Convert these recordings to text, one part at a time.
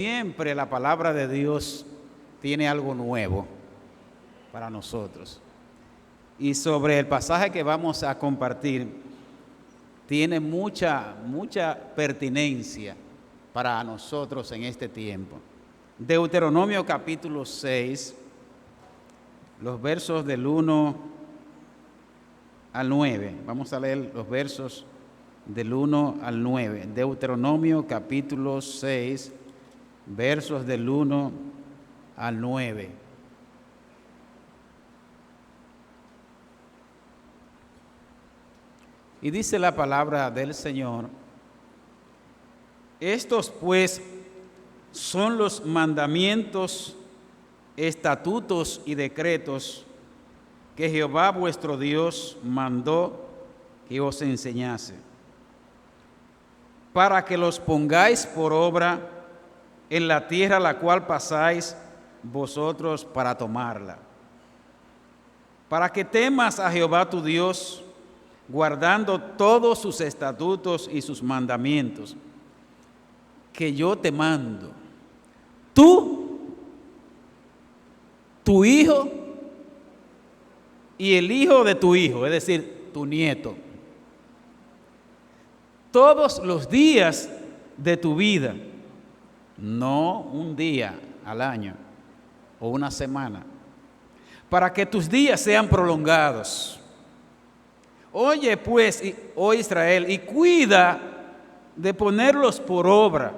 Siempre la palabra de Dios tiene algo nuevo para nosotros. Y sobre el pasaje que vamos a compartir, tiene mucha pertinencia para nosotros en este tiempo. Deuteronomio capítulo 6, los versos del 1 al 9. Vamos a leer los versos del 1 al 9. Deuteronomio capítulo 6, versos del 1 al 9. Y dice la palabra del Señor: estos pues son los mandamientos, estatutos y decretos que Jehová vuestro Dios mandó que os enseñase, para que los pongáis por obra en la tierra a la cual pasáis vosotros para tomarla, para que temas a Jehová tu Dios, guardando todos sus estatutos y sus mandamientos, que yo te mando, tú, tu hijo y el hijo de tu hijo, es decir, tu nieto, todos los días de tu vida, no un día al año o una semana, para que tus días sean prolongados. Oye pues, oh Israel, y cuida de ponerlos por obra,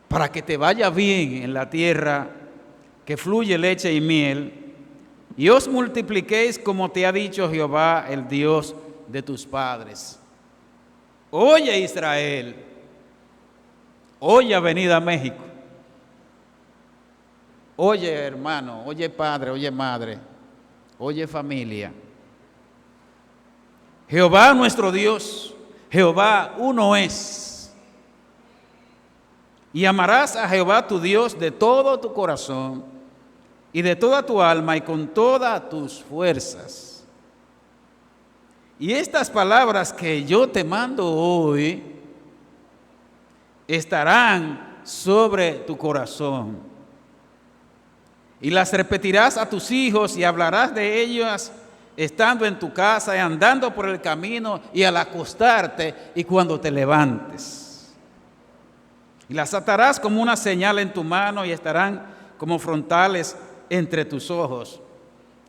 para que te vaya bien en la tierra que fluye leche y miel, y os multipliquéis como te ha dicho Jehová, el Dios de tus padres. Oye Israel, oye Avenida México, oye hermano, oye padre, oye madre, oye familia. Jehová nuestro Dios, Jehová uno es. Y amarás a Jehová tu Dios de todo tu corazón y de toda tu alma y con todas tus fuerzas. Y estas palabras que yo te mando hoy estarán sobre tu corazón. Y las repetirás a tus hijos y hablarás de ellas estando en tu casa y andando por el camino y al acostarte y cuando te levantes. Y las atarás como una señal en tu mano y estarán como frontales entre tus ojos.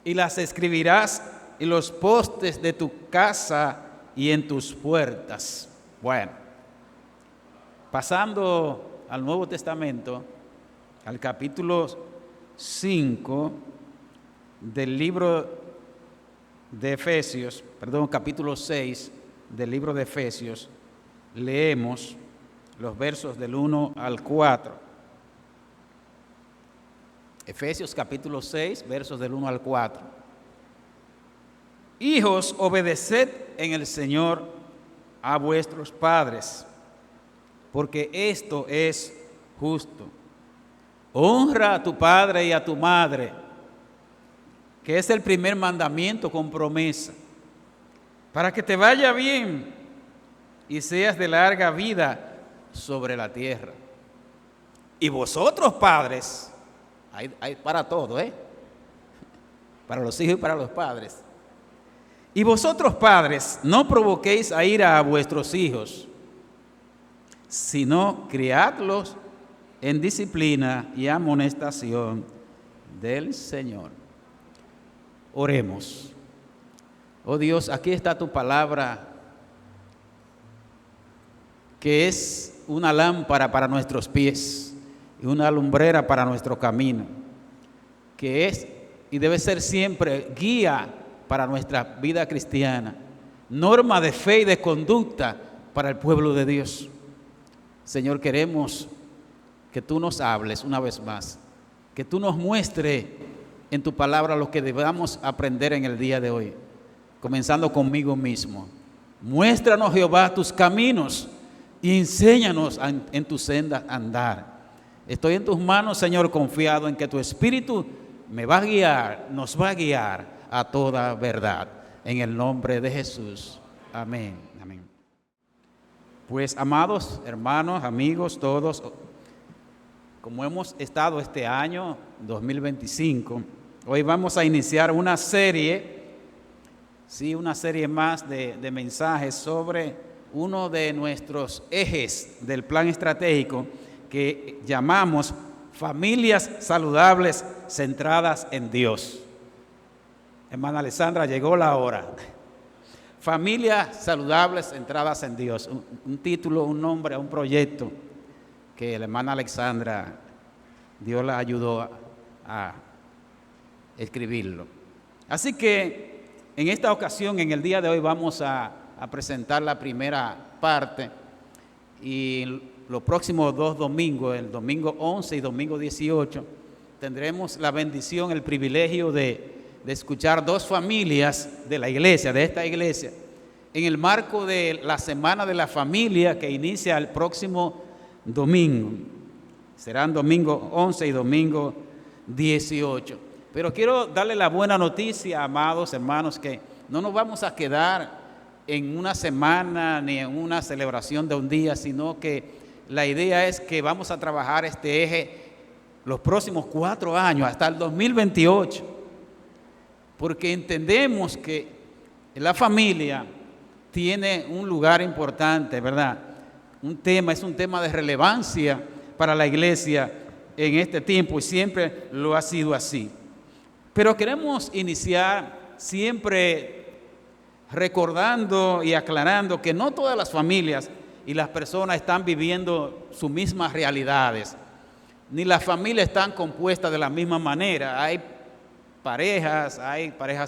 Y las escribirás en los postes de tu casa y en tus puertas. Bueno, pasando al Nuevo Testamento, al capítulo 5 del libro de Efesios, capítulo 6 del libro de Efesios, leemos los versos del 1 al 4. Efesios capítulo 6, versos del 1 al 4. Hijos, obedeced en el Señor a vuestros padres, porque esto es justo. Honra a tu padre y a tu madre, que es el primer mandamiento con promesa, para que te vaya bien y seas de larga vida sobre la tierra. Y vosotros padres, hay para todo, para los hijos y para los padres. Y vosotros padres, no provoquéis a ira a vuestros hijos, sino criadlos en disciplina y amonestación del Señor. Oremos. Oh Dios, aquí está tu palabra, que es una lámpara para nuestros pies y una lumbrera para nuestro camino, que es y debe ser siempre guía para nuestra vida cristiana, norma de fe y de conducta para el pueblo de Dios. Señor, queremos que tú nos hables una vez más, que tú nos muestres en tu palabra lo que debamos aprender en el día de hoy, comenzando conmigo mismo. Muéstranos, Jehová, tus caminos y enséñanos en tu senda andar. Estoy en tus manos, Señor, confiado en que tu Espíritu me va a guiar, nos va a guiar a toda verdad. En el nombre de Jesús. Amén. Amén. Pues, amados hermanos, amigos, todos, como hemos estado este año 2025, hoy vamos a iniciar una serie, una serie más de mensajes sobre uno de nuestros ejes del plan estratégico que llamamos Familias Saludables Centradas en Dios. Hermana Alessandra, llegó la hora. Familias Saludables Centradas en Dios. Un título, un nombre a un proyecto que la hermana Alexandra, Dios la ayudó a escribirlo. Así que en esta ocasión, en el día de hoy, vamos a presentar la primera parte, y los próximos 2 domingos, el domingo 11 y domingo 18, tendremos la bendición, el privilegio de escuchar 2 familias de la iglesia, de esta iglesia, en el marco de la Semana de la Familia que inicia el próximo domingo. Serán domingo 11 y domingo 18. Pero quiero darle la buena noticia, amados hermanos, que no nos vamos a quedar en una semana ni en una celebración de un día, sino que la idea es que vamos a trabajar este eje los próximos 4 años, hasta el 2028, porque entendemos que la familia tiene un lugar importante, ¿verdad? Es un tema de relevancia para la iglesia en este tiempo, y siempre lo ha sido así. Pero queremos iniciar siempre recordando y aclarando que no todas las familias y las personas están viviendo sus mismas realidades, ni las familias están compuestas de la misma manera. Hay parejas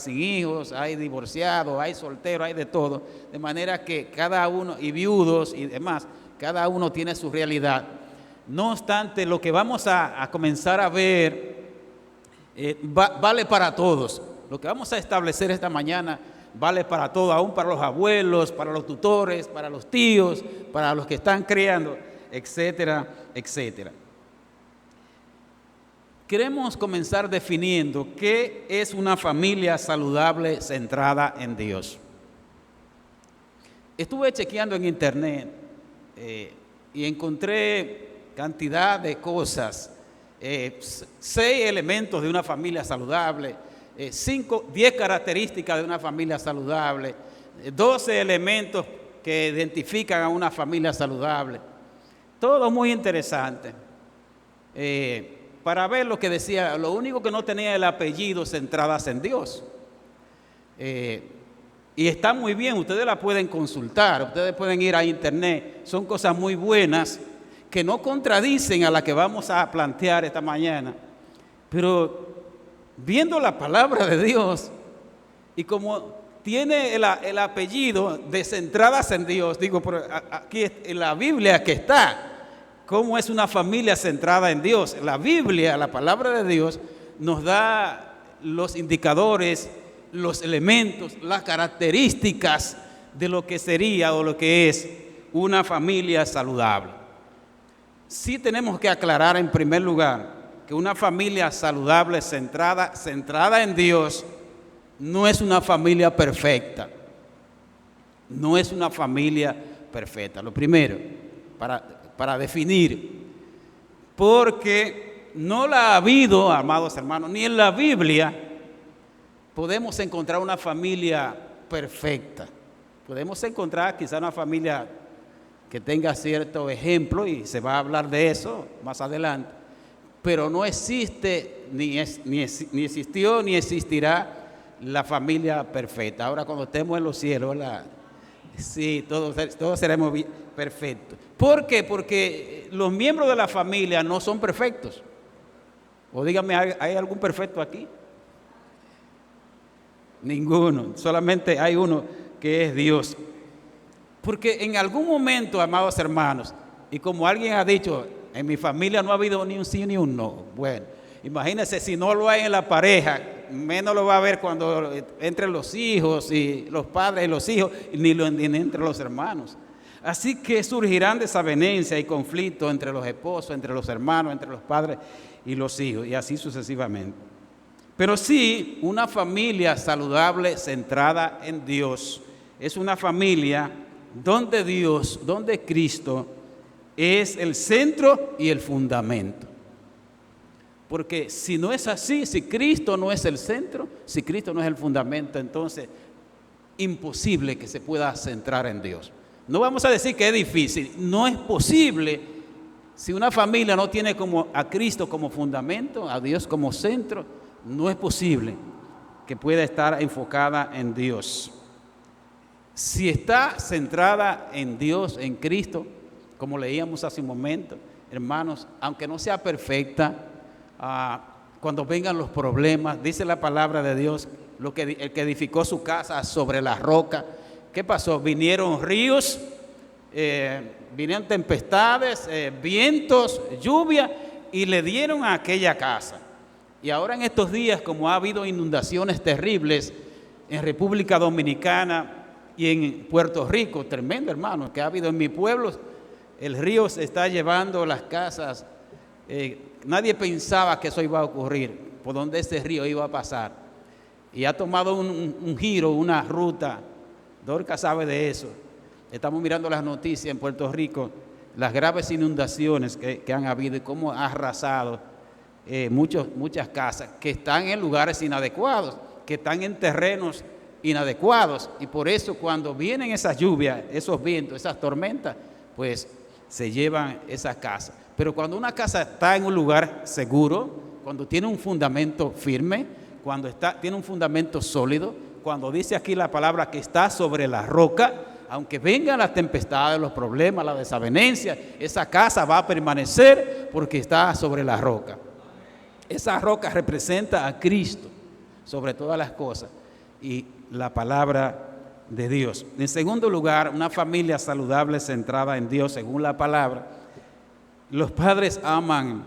sin hijos, hay divorciados, hay solteros, hay de todo, de manera que cada uno, y viudos y demás, cada uno tiene su realidad. No obstante, lo que vamos a comenzar a ver vale para todos. Lo que vamos a establecer esta mañana vale para todos, aún para los abuelos, para los tutores, para los tíos, para los que están criando, etcétera, etcétera. Queremos comenzar definiendo qué es una familia saludable centrada en Dios. Estuve chequeando en internet y encontré cantidad de cosas, 6 elementos de una familia saludable, 10 características de una familia saludable, 12 elementos que identifican a una familia saludable. Todo muy interesante. Para ver lo que decía, lo único que no tenía el apellido Centradas en Dios. Y está muy bien, ustedes la pueden consultar, ustedes pueden ir a internet, son cosas muy buenas que no contradicen a la que vamos a plantear esta mañana. Pero viendo la palabra de Dios, y como tiene el apellido de Centradas en Dios, digo, pero aquí en la Biblia que está, ¿cómo es una familia centrada en Dios? La Biblia, la palabra de Dios, nos da los indicadores, los elementos, las características de lo que sería o lo que es una familia saludable. Sí tenemos que aclarar en primer lugar que una familia saludable centrada en Dios no es una familia perfecta. No es una familia perfecta. Lo primero, para definir, porque no la ha habido, amados hermanos, ni en la Biblia podemos encontrar una familia perfecta. Podemos encontrar quizá una familia que tenga cierto ejemplo, y se va a hablar de eso más adelante, pero no existe, ni existió, ni existirá la familia perfecta. Ahora, cuando estemos en los cielos, sí, todos seremos perfectos. ¿Por qué? Porque los miembros de la familia no son perfectos. O dígame, ¿hay algún perfecto aquí? Ninguno, solamente hay uno, que es Dios. Porque en algún momento, amados hermanos, y como alguien ha dicho, en mi familia no ha habido ni un sí ni un no. Bueno, imagínense, si no lo hay en la pareja, menos lo va a haber cuando entre los hijos y los padres y los hijos, ni entre los hermanos. Así que surgirán desavenencias y conflictos entre los esposos, entre los hermanos, entre los padres y los hijos, y así sucesivamente. Pero sí, una familia saludable centrada en Dios es una familia donde Dios, donde Cristo es el centro y el fundamento. Porque si no es así, si Cristo no es el centro, si Cristo no es el fundamento, entonces imposible que se pueda centrar en Dios. No vamos a decir que es difícil, no es posible. Si una familia no tiene a Cristo como fundamento, a Dios como centro, no es posible que pueda estar enfocada en Dios. Si está centrada en Dios, en Cristo, como leíamos hace un momento, hermanos, aunque no sea perfecta, cuando vengan los problemas, dice la palabra de Dios, el que edificó su casa sobre la roca, ¿qué pasó? Vinieron ríos, vinieron tempestades, vientos, lluvia, y le dieron a aquella casa. Y ahora en estos días, como ha habido inundaciones terribles en República Dominicana y en Puerto Rico, tremendo, hermano, que ha habido en mi pueblo, el río se está llevando las casas. Nadie pensaba que eso iba a ocurrir, por donde ese río iba a pasar. Y ha tomado un giro, una ruta. Dorca sabe de eso. Estamos mirando las noticias en Puerto Rico, las graves inundaciones que han habido y cómo ha arrasado muchas casas que están en lugares inadecuados, que están en terrenos inadecuados. Y por eso cuando vienen esas lluvias, esos vientos, esas tormentas, pues se llevan esas casas. Pero cuando una casa está en un lugar seguro, cuando tiene un fundamento firme, cuando tiene un fundamento sólido, cuando dice aquí la palabra que está sobre la roca, aunque vengan las tempestades, los problemas, la desavenencia, esa casa va a permanecer porque está sobre la roca. Esa roca representa a Cristo sobre todas las cosas y la palabra de Dios. En segundo lugar, una familia saludable centrada en Dios, según la palabra. Los padres aman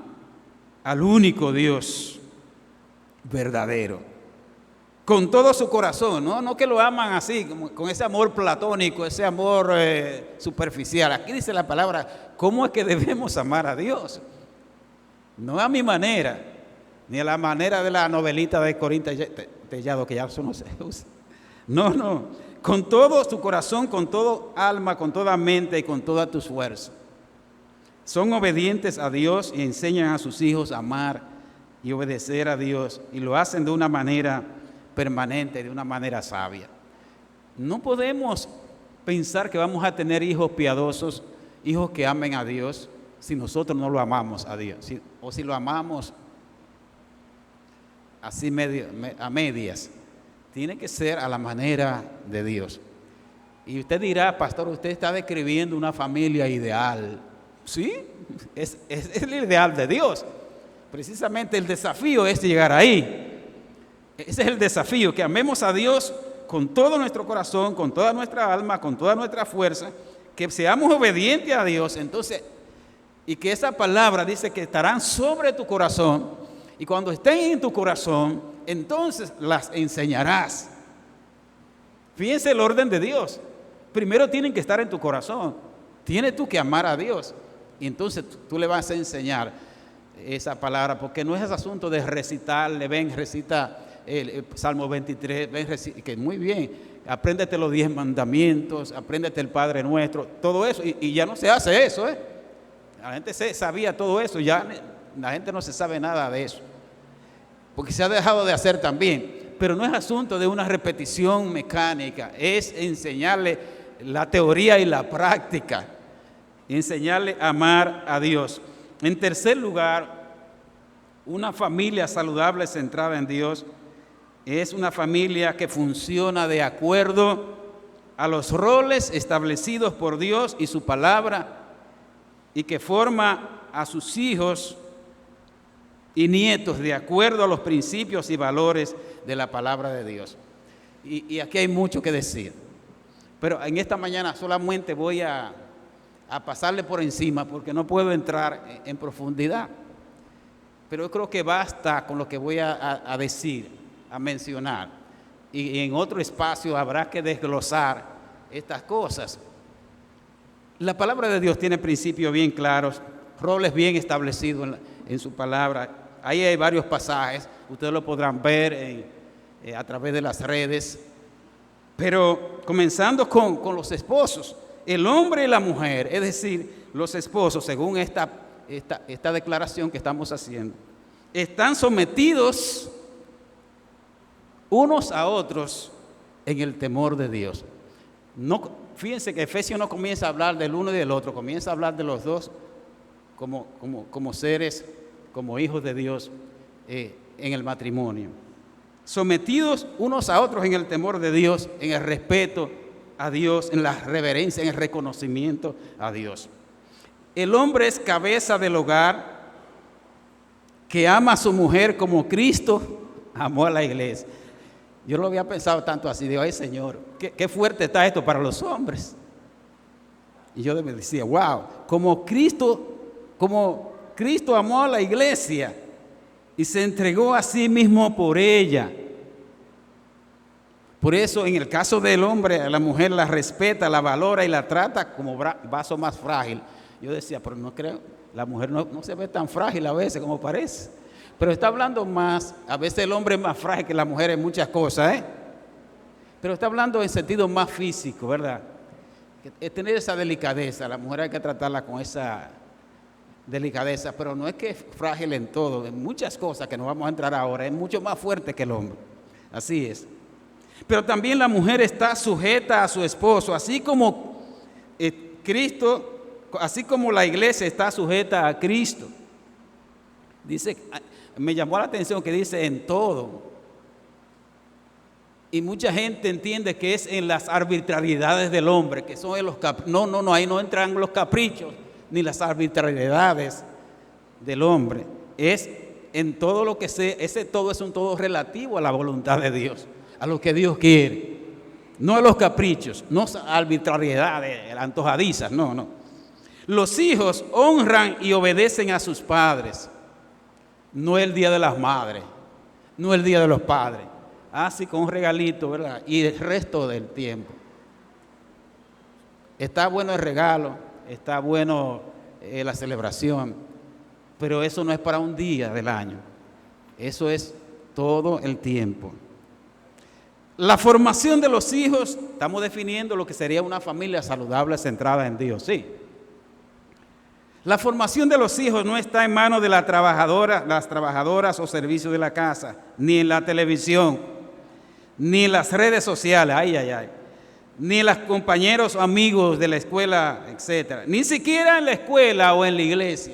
al único Dios verdadero, con todo su corazón, no que lo aman así, con ese amor platónico, ese amor superficial. Aquí dice la palabra, ¿cómo es que debemos amar a Dios? No a mi manera, ni a la manera de la novelita de Corín Tellado, que ya eso no se usa. No, con todo su corazón, con todo alma, con toda mente y con toda tu fuerza. Son obedientes a Dios y enseñan a sus hijos a amar y obedecer a Dios, y lo hacen de una manera permanente, de una manera sabia. No podemos pensar que vamos a tener hijos piadosos, hijos que amen a Dios, si nosotros no lo amamos a Dios, o si lo amamos así a medias. Tiene que ser a la manera de Dios. Y usted dirá, pastor, usted está describiendo una familia ideal. Sí, es el ideal de Dios. Precisamente el desafío es llegar ahí. Ese es el desafío, que amemos a Dios con todo nuestro corazón, con toda nuestra alma, con toda nuestra fuerza, que seamos obedientes a Dios, entonces, y que esa palabra dice que estarán sobre tu corazón, y cuando estén en tu corazón, entonces las enseñarás. Fíjense el orden de Dios. Primero tienen que estar en tu corazón. Tienes tú que amar a Dios, y entonces tú le vas a enseñar esa palabra, porque no es ese asunto de recitarle, ven, recita el Salmo 23, ven, que muy bien, apréndete los 10 mandamientos, apréndete el Padre Nuestro, todo eso, y ya no se hace eso, La gente sabía todo eso, ya la gente no se sabe nada de eso, porque se ha dejado de hacer también, pero no es asunto de una repetición mecánica, es enseñarle la teoría y la práctica, enseñarle a amar a Dios. En tercer lugar, una familia saludable centrada en Dios es una familia que funciona de acuerdo a los roles establecidos por Dios y su palabra, y que forma a sus hijos y nietos de acuerdo a los principios y valores de la palabra de Dios. Y aquí hay mucho que decir, pero en esta mañana solamente voy a pasarle por encima porque no puedo entrar en profundidad, pero yo creo que basta con lo que voy a decir, a mencionar, y en otro espacio habrá que desglosar estas cosas. La palabra de Dios tiene principios bien claros, roles bien establecidos en su palabra. Ahí hay varios pasajes, ustedes lo podrán ver a través de las redes, pero comenzando con los esposos, el hombre y la mujer, es decir, los esposos, según esta declaración que estamos haciendo, están sometidos unos a otros en el temor de Dios. No, fíjense que Efesios no comienza a hablar del uno y del otro, comienza a hablar de los dos como seres, como hijos de Dios en el matrimonio. Sometidos unos a otros en el temor de Dios, en el respeto a Dios, en la reverencia, en el reconocimiento a Dios. El hombre es cabeza del hogar, que ama a su mujer como Cristo amó a la iglesia. Yo lo había pensado tanto así, digo, ay Señor, qué fuerte está esto para los hombres. Y yo me decía, wow, como Cristo amó a la iglesia y se entregó a sí mismo por ella. Por eso en el caso del hombre, a la mujer la respeta, la valora y la trata como vaso más frágil. Yo decía, pero no creo, la mujer no se ve tan frágil a veces como parece. Pero está hablando más, a veces el hombre es más frágil que la mujer en muchas cosas, pero está hablando en sentido más físico, ¿verdad? Es tener esa delicadeza, la mujer hay que tratarla con esa delicadeza, pero no es que es frágil en todo, en muchas cosas que no vamos a entrar ahora, es mucho más fuerte que el hombre, así es. Pero también la mujer está sujeta a su esposo, así como así como la iglesia está sujeta a Cristo. Dice, me llamó la atención que dice en todo. Y mucha gente entiende que es en las arbitrariedades del hombre, que son en los no, ahí no entran los caprichos ni las arbitrariedades del hombre. Es en todo lo que ese todo es un todo relativo a la voluntad de Dios, a lo que Dios quiere. No a los caprichos, no a arbitrariedades, antojadizas, no. Los hijos honran y obedecen a sus padres. No el día de las madres, no el día de los padres. Así con un regalito, ¿verdad? Y el resto del tiempo. Está bueno el regalo, está bueno la celebración, pero eso no es para un día del año. Eso es todo el tiempo. La formación de los hijos, estamos definiendo lo que sería una familia saludable centrada en Dios, sí. La formación de los hijos no está en manos de las trabajadoras o servicios de la casa, ni en la televisión, ni en las redes sociales, ni en los compañeros o amigos de la escuela, etc. Ni siquiera en la escuela o en la iglesia.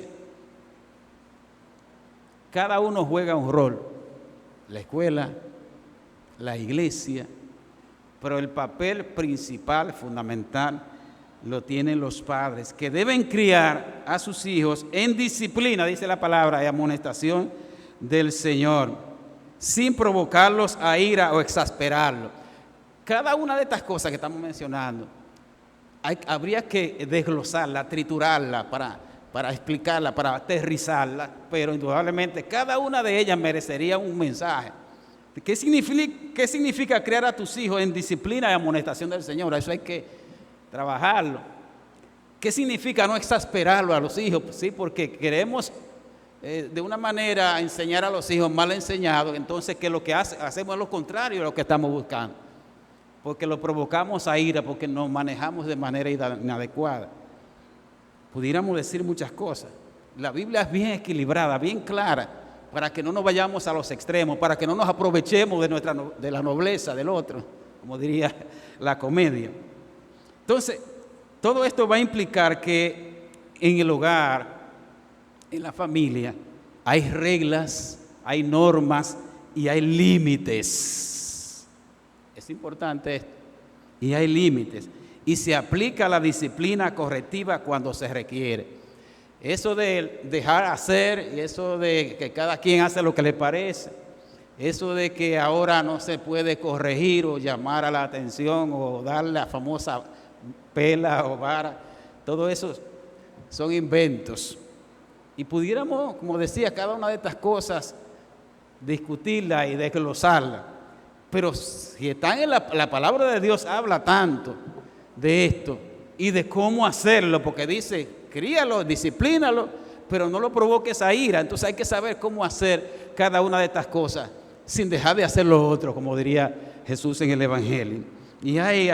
Cada uno juega un rol, la escuela, la iglesia, pero el papel principal, fundamental, lo tienen los padres, que deben criar a sus hijos en disciplina, dice la palabra, y amonestación del Señor, sin provocarlos a ira o exasperarlos. Cada una de estas cosas que estamos mencionando, habría que desglosarla, triturarla para explicarla, para aterrizarla, pero indudablemente cada una de ellas merecería un mensaje. ¿Qué significa criar a tus hijos en disciplina y amonestación del Señor? Eso hay que trabajarlo. ¿Qué significa no exasperarlo a los hijos? Pues sí, porque queremos de una manera enseñar a los hijos mal enseñados, entonces que lo que hacemos es lo contrario de lo que estamos buscando, porque lo provocamos a ira, porque nos manejamos de manera inadecuada. Pudiéramos decir muchas cosas. La Biblia es bien equilibrada, bien clara, para que no nos vayamos a los extremos, para que no nos aprovechemos de la nobleza del otro, como diría la comedia. Entonces, todo esto va a implicar que en el hogar, en la familia, hay reglas, hay normas y hay límites. Es importante esto. Y hay límites. Y se aplica la disciplina correctiva cuando se requiere. Eso de dejar hacer y eso de que cada quien hace lo que le parece, eso de que ahora no se puede corregir o llamar a la atención o darle la famosa pela o vara, todo eso son inventos. Y pudiéramos, como decía, cada una de estas cosas discutirla y desglosarla. Pero si están en la palabra de Dios, habla tanto de esto y de cómo hacerlo, porque dice, críalo, disciplínalo, pero no lo provoques a ira. Entonces hay que saber cómo hacer cada una de estas cosas sin dejar de hacer lo otro, como diría Jesús en el Evangelio. Y hay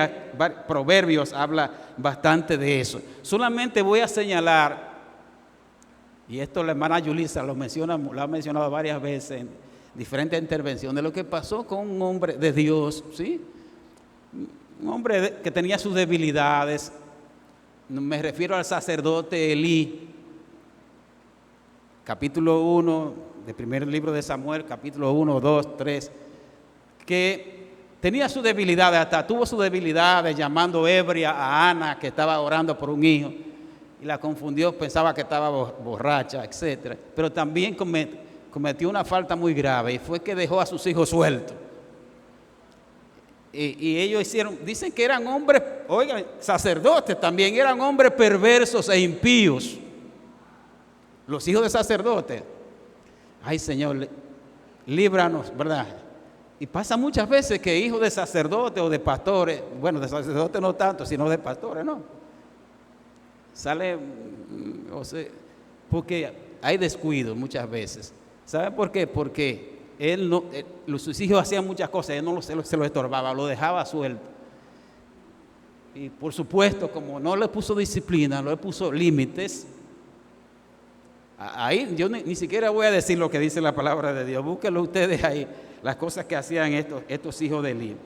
Proverbios habla bastante de eso. Solamente voy a señalar Y esto la hermana Yulisa lo ha mencionado varias veces en diferentes intervenciones, lo que pasó con un hombre de Dios, ¿sí? Un hombre que tenía sus debilidades. Me refiero al sacerdote Elí, capítulo 1 del primer libro de Samuel, capítulo 1, 2, 3, que tenía sus debilidades, hasta tuvo sus debilidades llamando ebria a Ana, que estaba orando por un hijo, y la confundió, pensaba que estaba borracha, etc. Pero también cometió una falta muy grave, y fue que dejó a sus hijos sueltos. Y ellos dicen que eran hombres, oigan, sacerdotes también, eran hombres perversos e impíos. Los hijos de sacerdotes. Ay, Señor, líbranos, ¿verdad? Y pasa muchas veces que hijos de sacerdotes o de pastores, bueno, de sacerdotes no tanto, sino de pastores, ¿no? Sale, porque hay descuido muchas veces. ¿Sabe por qué? Porque sus hijos hacían muchas cosas, él no se lo estorbaba, lo dejaba suelto. Y por supuesto, como no le puso disciplina, no le puso límites, ahí yo ni siquiera voy a decir lo que dice la palabra de Dios, búsquenlo ustedes ahí, las cosas que hacían estos hijos de Elí.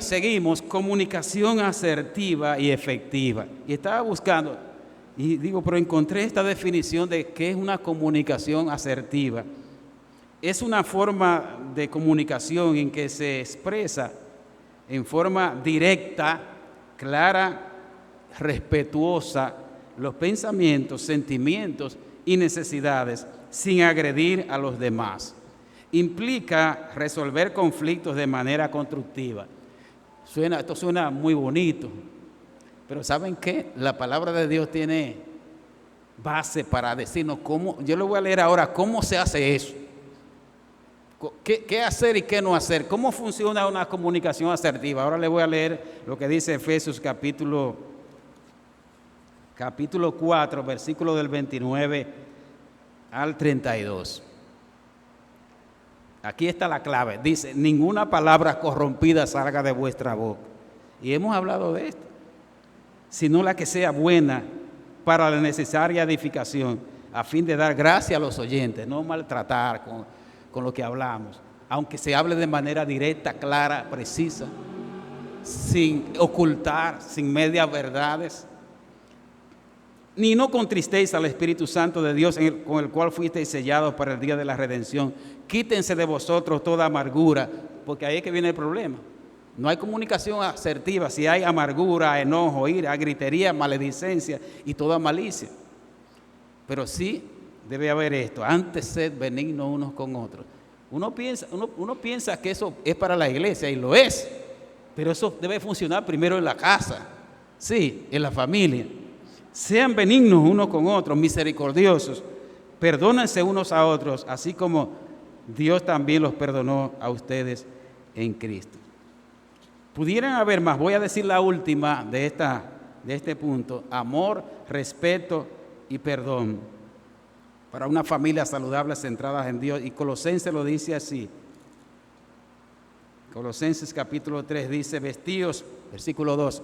Seguimos, comunicación asertiva y efectiva. Y estaba buscando, y digo, pero encontré esta definición de qué es una comunicación asertiva. Es una forma de comunicación en que se expresa en forma directa, clara, respetuosa, los pensamientos, sentimientos y necesidades sin agredir a los demás. Implica resolver conflictos de manera constructiva. Esto suena muy bonito, pero ¿saben qué? La palabra de Dios tiene base para decirnos cómo. Yo le voy a leer ahora cómo se hace eso. ¿Qué hacer y qué no hacer? ¿Cómo funciona una comunicación asertiva? Ahora le voy a leer lo que dice Efesios capítulo 4, versículo del 29 al 32. Aquí está la clave. Dice, ninguna palabra corrompida salga de vuestra boca. Y hemos hablado de esto. Sino la que sea buena para la necesaria edificación, a fin de dar gracia a los oyentes, no maltratar con lo que hablamos, aunque se hable de manera directa, clara, precisa, sin ocultar, sin medias verdades. Ni no contristéis al Espíritu Santo de Dios, con el cual fuisteis sellados para el día de la redención. Quítense de vosotros toda amargura, porque ahí es que viene el problema. No hay comunicación asertiva si hay amargura, enojo, ira, gritería, maledicencia y toda malicia. Pero sí debe haber esto, antes sed benignos unos con otros. Uno piensa que eso es para la iglesia, y lo es, pero eso debe funcionar primero en la casa, sí, en la familia. Sean benignos unos con otros, misericordiosos, perdónense unos a otros, así como Dios también los perdonó a ustedes en Cristo. Pudieran haber más, voy a decir la última de este punto: amor, respeto y perdón para una familia saludable centrada en Dios. Y Colosenses lo dice así. Colosenses capítulo 3 dice, vestíos, versículo 2,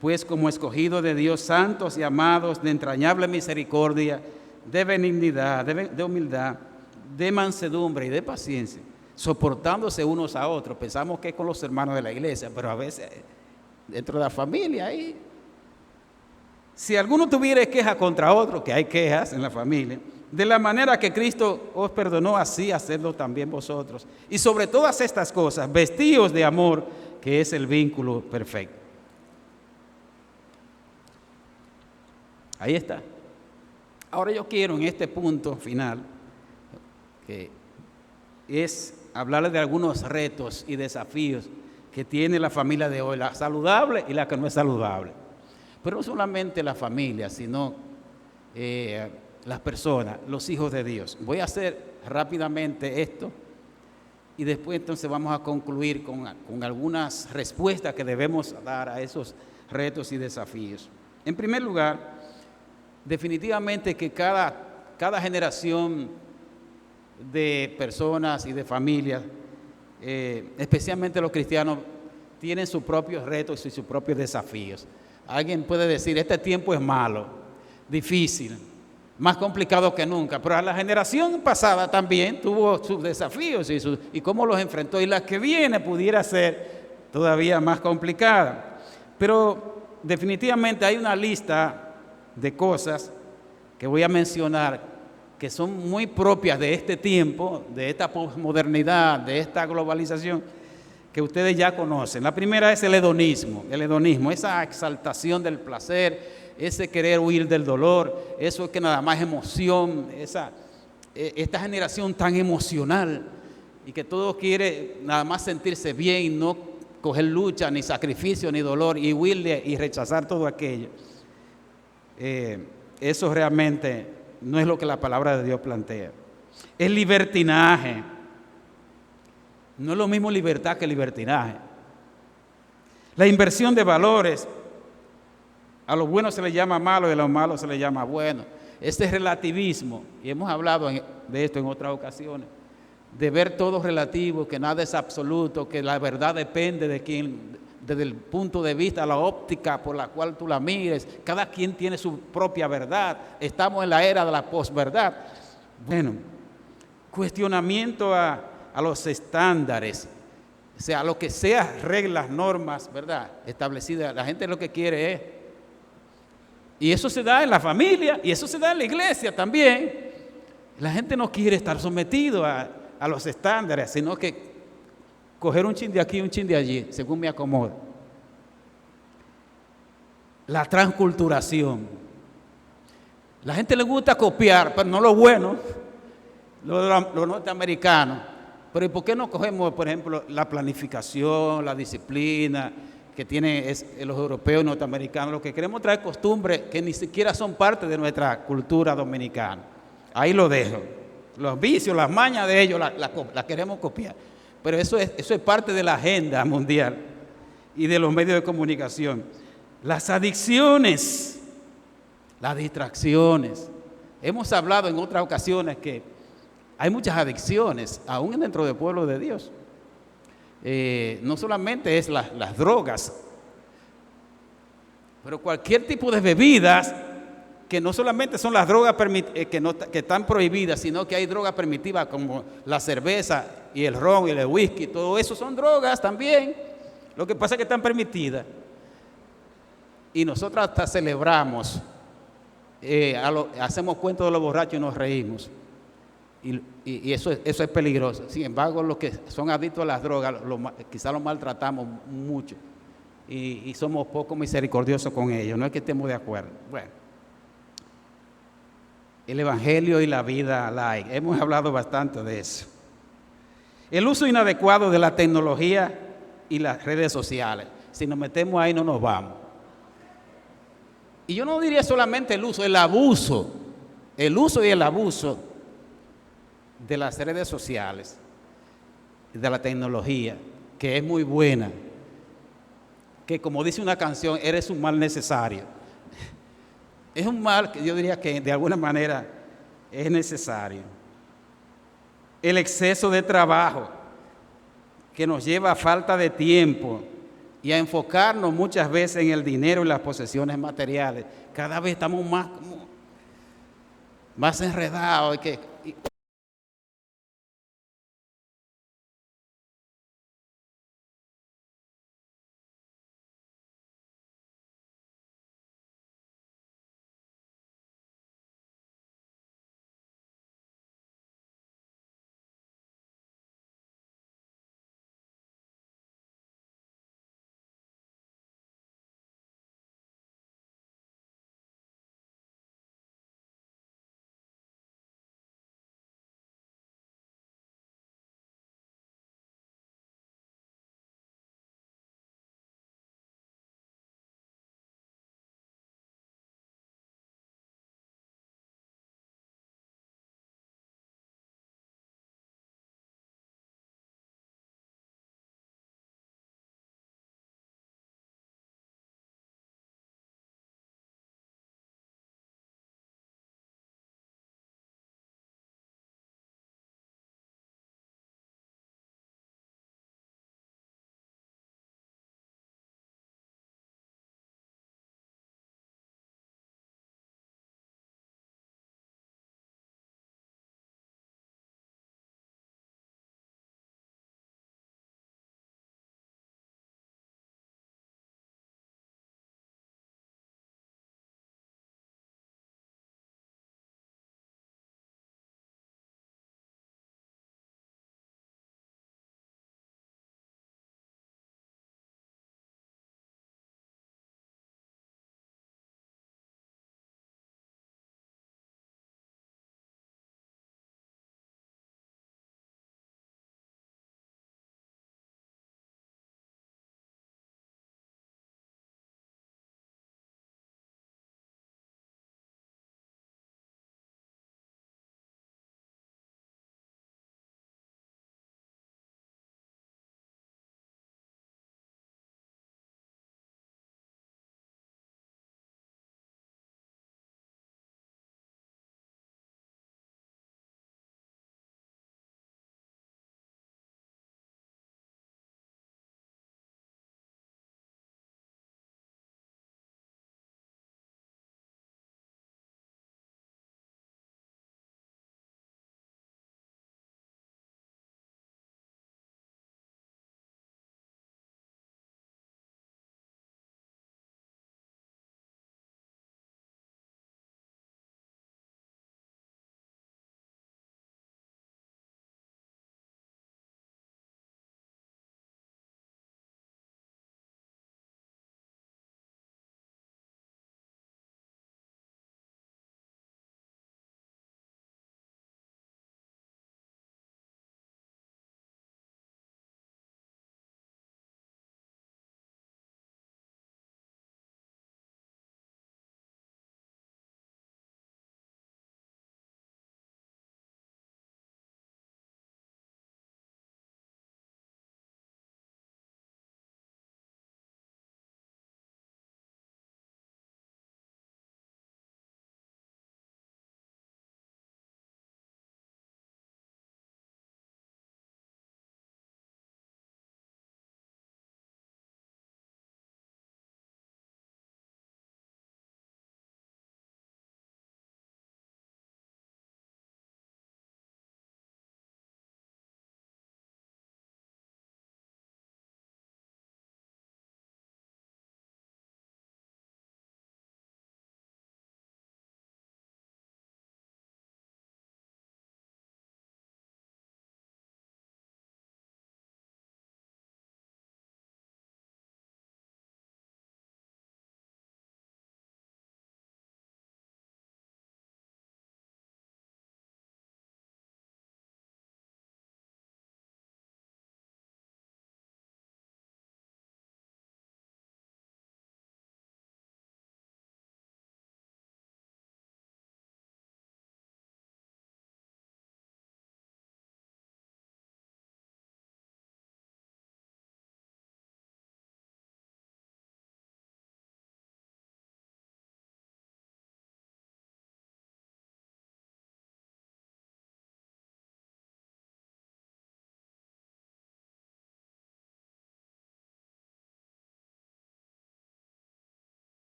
pues como escogidos de Dios, santos y amados, de entrañable misericordia, de benignidad, de humildad, de mansedumbre y de paciencia, soportándose unos a otros. Pensamos que es con los hermanos de la iglesia, pero a veces dentro de la familia ahí. Si alguno tuviera queja contra otro, que hay quejas en la familia, de la manera que Cristo os perdonó, así hacedlo también vosotros. Y sobre todas estas cosas, vestíos de amor, que es el vínculo perfecto. Ahí está. Ahora yo quiero en este punto final, que es hablarles de algunos retos y desafíos que tiene la familia de hoy, la saludable y la que no es saludable. Pero no solamente la familia, sino las personas, los hijos de Dios. Voy a hacer rápidamente esto y después entonces vamos a concluir con algunas respuestas que debemos dar a esos retos y desafíos. En primer lugar, definitivamente que cada generación de personas y de familias, especialmente los cristianos, tienen sus propios retos y sus propios desafíos. Alguien puede decir, este tiempo es malo, difícil, más complicado que nunca. Pero a la generación pasada también tuvo sus desafíos y cómo los enfrentó. Y la que viene pudiera ser todavía más complicada. Pero definitivamente hay una lista de cosas que voy a mencionar que son muy propias de este tiempo, de esta posmodernidad, de esta globalización, que ustedes ya conocen. La primera es el hedonismo, esa exaltación del placer, ese querer huir del dolor, eso es que nada más emoción, esta generación tan emocional y que todo quiere nada más sentirse bien y no coger lucha, ni sacrificio, ni dolor y huirle y rechazar todo aquello. Eso realmente no es lo que la palabra de Dios plantea. El libertinaje. No es lo mismo libertad que libertinaje. La inversión de valores. A lo bueno se le llama malo y a lo malo se le llama bueno. Este relativismo, y hemos hablado de esto en otras ocasiones, de ver todo relativo, que nada es absoluto, que la verdad depende de quién, desde el punto de vista, la óptica por la cual tú la mires. Cada quien tiene su propia verdad. Estamos en la era de la posverdad. Bueno, cuestionamiento a los estándares, o sea, a lo que sea reglas, normas, ¿verdad?, establecidas. La gente lo que quiere es, y eso se da en la familia, y eso se da en la iglesia también. La gente no quiere estar sometido a los estándares, sino que coger un chin de aquí y un chin de allí, según me acomoda. La transculturación. La gente le gusta copiar, pero no lo bueno, lo norteamericano. Pero ¿y por qué no cogemos, por ejemplo, la planificación, la disciplina que tienen los europeos y norteamericanos? Lo que queremos traer costumbres que ni siquiera son parte de nuestra cultura dominicana. Ahí lo dejo. Los vicios, las mañas de ellos, las queremos copiar. Pero eso es parte de la agenda mundial y de los medios de comunicación. Las adicciones, las distracciones. Hemos hablado en otras ocasiones que hay muchas adicciones, aún dentro del pueblo de Dios. No solamente es las drogas, pero cualquier tipo de bebidas, que no solamente son las drogas que están prohibidas, sino que hay drogas permitidas como la cerveza y el ron y el whisky. Todo eso son drogas también. Lo que pasa es que están permitidas. Y nosotros hasta celebramos, hacemos cuentos de los borrachos y nos reímos. Y eso es peligroso. Sin embargo, los que son adictos a las drogas, quizás los maltratamos mucho. Y somos poco misericordiosos con ellos. No es que estemos de acuerdo. Bueno, el evangelio y la vida light. Hemos hablado bastante de eso. El uso inadecuado de la tecnología y las redes sociales. Si nos metemos ahí no nos vamos. Y yo no diría solamente el uso, el abuso. El uso y el abuso de las redes sociales, de la tecnología, que es muy buena, que como dice una canción, eres un mal necesario. Es un mal que yo diría que de alguna manera es necesario. El exceso de trabajo, que nos lleva a falta de tiempo y a enfocarnos muchas veces en el dinero y las posesiones materiales. Cada vez estamos más enredados.